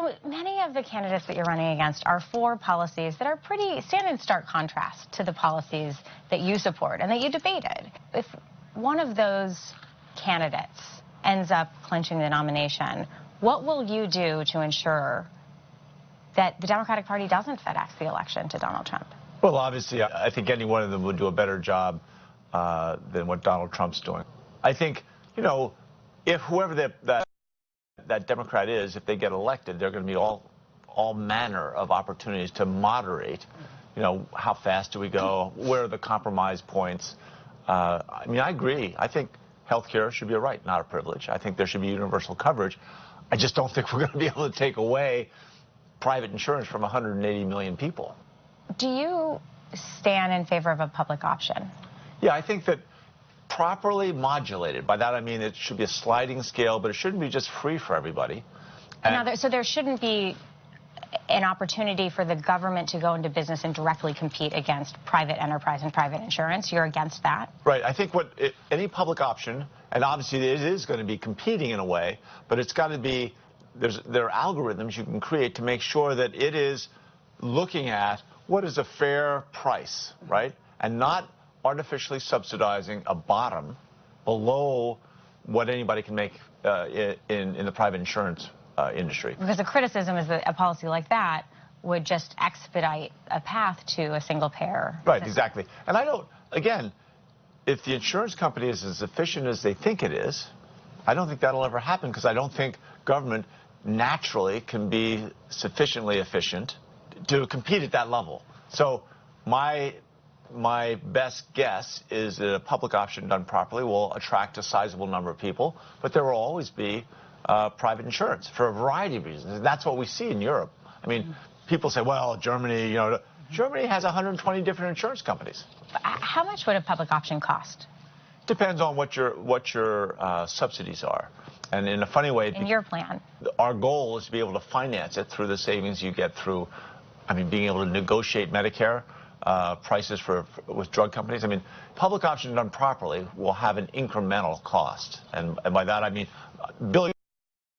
So many of the candidates that you're running against are for policies that are stand in stark contrast to the policies that you support and that you debated. If one of those candidates ends up clinching the nomination, what will you do to ensure that the Democratic Party doesn't FedEx the election to Donald Trump? Well, obviously, I think any one of them would do a better job than what Donald Trump's doing. I think, you know, if whoever that Democrat is, if they get elected, there are going to be all manner of opportunities to moderate. You know, how fast do we go? Where are the compromise points? I mean, I agree. I think health care should be a right, not a privilege. I think there should be universal coverage. I just don't think we're going to be able to take away private insurance from 180 million people. Do you stand in favor of a public option? Yeah, I think that properly modulated. By that I mean it should be a sliding scale, but it shouldn't be just free for everybody. So there shouldn't be an opportunity for the government to go into business and directly compete against private enterprise and private insurance. You're against that? Right. I think any public option, and obviously it is going to be competing in a way, but it's got to be, there are algorithms you can create to make sure that it is looking at what is a fair price, right? And not artificially subsidizing a bottom below what anybody can make in the private insurance industry. Because the criticism is that a policy like that would just expedite a path to a single payer. Right, exactly. And I don't, again, if the insurance company is as efficient as they think it is, I don't think that'll ever happen, because I don't think government naturally can be sufficiently efficient to compete at that level. So my best guess is that a public option done properly will attract a sizable number of people, but there will always be private insurance for a variety of reasons. And that's what we see in Europe. I mean, people say, well, Germany, you know, Germany has 120 different insurance companies. How much would a public option cost? Depends on what your subsidies are. And in a funny way, in your plan, our goal is to be able to finance it through the savings you get through, I mean, being able to negotiate Medicare prices with drug companies. I mean, public option done properly will have an incremental cost. And by that, I mean billions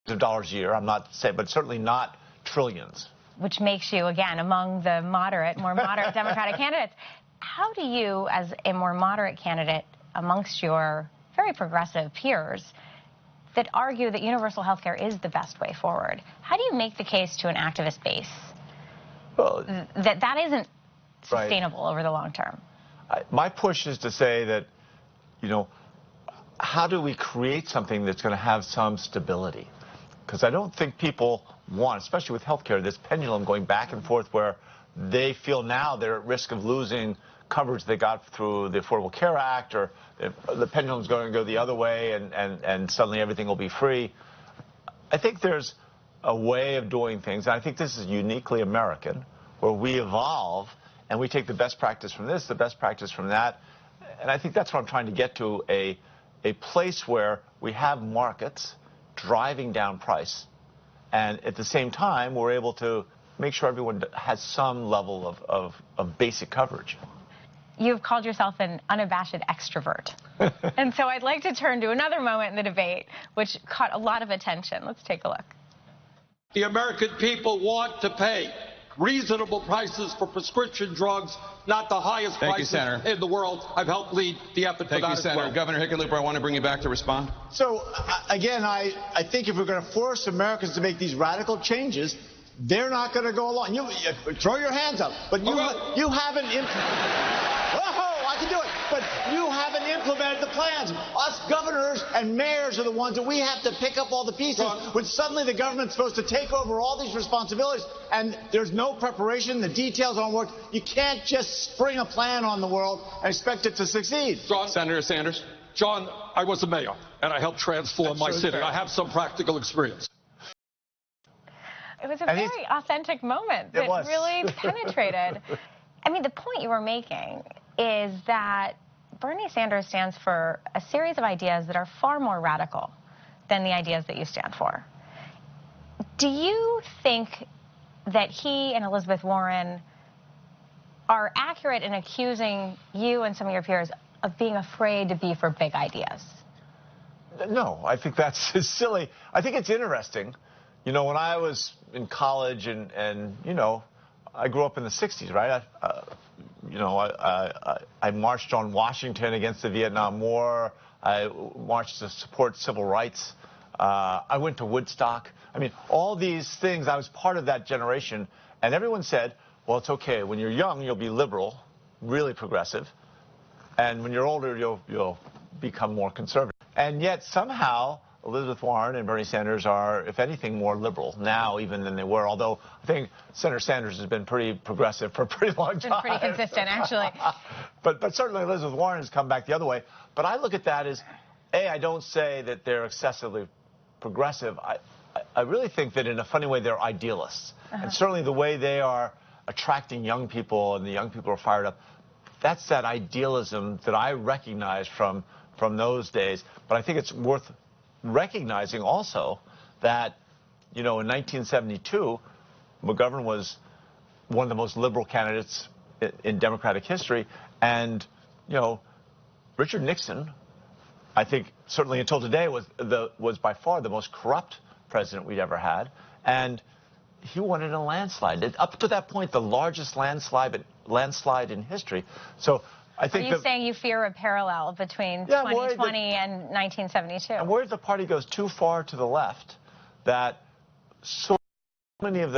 of dollars a year. I'm not saying, but certainly not trillions. Which makes you, again, among the more moderate Democratic candidates. How do you, as a more moderate candidate amongst your very progressive peers that argue that universal health care is the best way forward, how do you make the case to an activist base that isn't sustainable over the long term? My push is to say that, you know, how do we create something that's going to have some stability? Because I don't think people want, especially with health care, this pendulum going back and forth where they feel now they're at risk of losing coverage they got through the Affordable Care Act, or the pendulum's going to go the other way and suddenly everything will be free. I think there's a way of doing things, and I think this is uniquely American, where we evolve and we take the best practice from this, the best practice from that. And I think that's what I'm trying to get to, a place where we have markets driving down price, and at the same time we're able to make sure everyone has some level of basic coverage. You've called yourself an unabashed extrovert. And so I'd like to turn to another moment in the debate which caught a lot of attention. Let's take a look. The American people want to pay reasonable prices for prescription drugs, not the highest prices in the world. I've helped lead the effort for that as well. Governor Hickenlooper, I want to bring you back to respond. So, again, I think if we're going to force Americans to make these radical changes, they're not going to go along. You throw your hands up, but you haven't I can do it. But you haven't implemented the plans. Us governors and mayors are the ones that we have to pick up all the pieces when suddenly the government's supposed to take over all these responsibilities and there's no preparation, the details aren't worked. You can't just spring a plan on the world and expect it to succeed. Senator Sanders. John, I was a mayor and I helped transform my city. I have some practical experience. It was a very authentic moment that really penetrated. I mean, the point you were making is that Bernie Sanders stands for a series of ideas that are far more radical than the ideas that you stand for. Do you think that he and Elizabeth Warren are accurate in accusing you and some of your peers of being afraid to be for big ideas? No, I think that's silly. I think it's interesting. You know, when I was in college, and you know, I grew up in the 60s, right? I marched on Washington against the Vietnam War. I marched to support civil rights. I went to Woodstock. I mean, all these things, I was part of that generation. And everyone said, well, it's okay. When you're young, you'll be liberal, really progressive. And when you're older, you'll become more conservative. And yet, somehow, Elizabeth Warren and Bernie Sanders are, if anything, more liberal now even than they were, although I think Senator Sanders has been pretty progressive for a pretty long time. Been pretty consistent, actually. But certainly Elizabeth Warren has come back the other way. But I look at that as, A, I don't say that they're excessively progressive. I really think that in a funny way they're idealists. And certainly the way they are attracting young people and the young people are fired up, that's that idealism that I recognize from those days. But I think it's worth recognizing also that, you know, in 1972, McGovern was one of the most liberal candidates in Democratic history. And, you know, Richard Nixon, I think certainly until today, was by far the most corrupt president we'd ever had. And he won in a landslide. Up to that point, the largest landslide in history. So I think Are you saying you fear a parallel between 2020 and 1972? I'm worried the party goes too far to the left, that so many of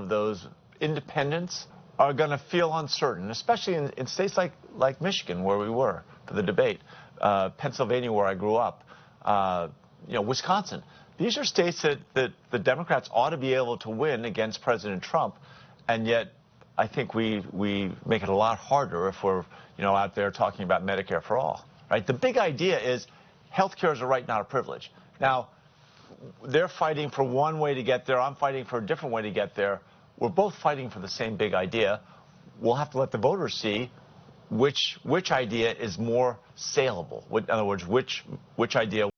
those independents are going to feel uncertain, especially in states like Michigan, where we were for the debate, Pennsylvania, where I grew up, you know, Wisconsin. These are states that the Democrats ought to be able to win against President Trump, and yet I think we make it a lot harder if we're, you know, out there talking about Medicare for all, right? The big idea is health care is a right, not a privilege. Now, they're fighting for one way to get there. I'm fighting for a different way to get there. We're both fighting for the same big idea. We'll have to let the voters see which idea is more saleable. In other words, which idea